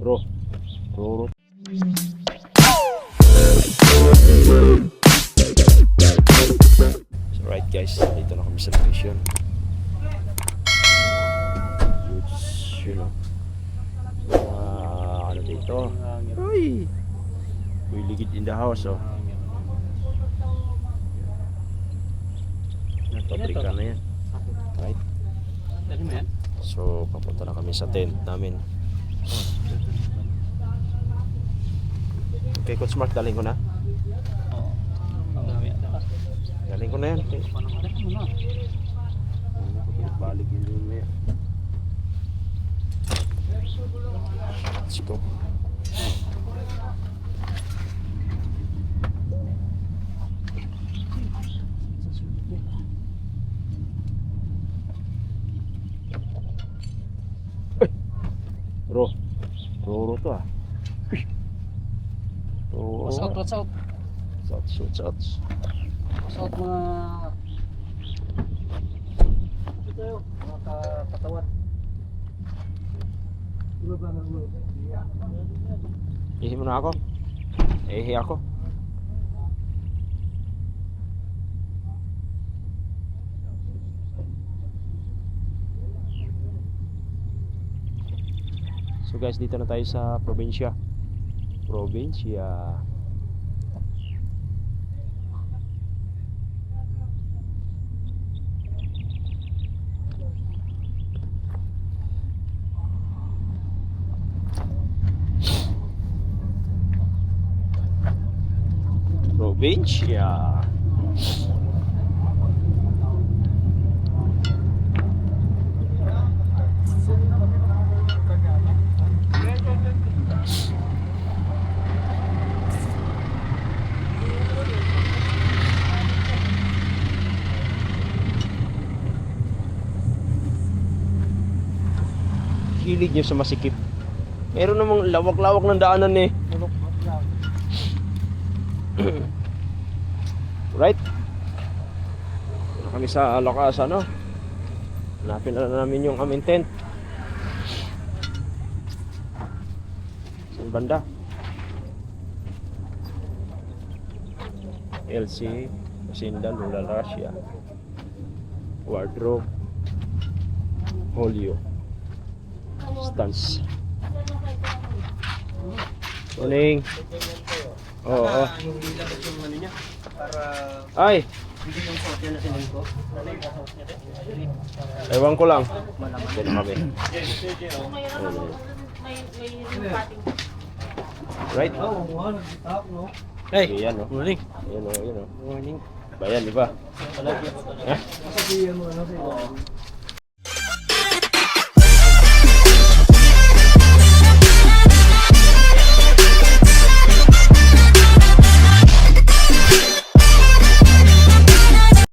Ro. Ro. So right guys, dito na kami sa location. Huge, you know. Ano dito? Uy! Uy, ligid in the house, oh. Pabrika na yan. Right? So, papunta na kami sa tent namin. Okay, Coach Mark, daling ko na? Daling ko na yan. Okay. Balik yun din mo yan. Let's go. Ro. Ro to ah. Oh. Watch out, watch out. Watch out. Watch out mga... Ito yun, mga katawat. Ihi mo na ako. Ihi ako. So guys, dito na tayo sa probinsya. Probinsya. Hilig nyo sa masikip. Meron namang lawak-lawak ng daanan eh. Right? Dito kami sa lokas, ano? Hanapin na namin yung aming tent. Saan banda? LC, Hacienda, Lula, Russia, Wardrobe, Holyo, Stance. Morning. Oo. Hindi lang yung ano niya, para Ay, hindi yung suot niya na siling ko. Ano yung suot niya? ewan ko lang. Malaman. Ito na kami. Right? Oo, nag-stop, no? Hey, yan o. Morning. Yan o, yan o. Morning. Bayan, di ba? Sasabihin mo ano sa'yo.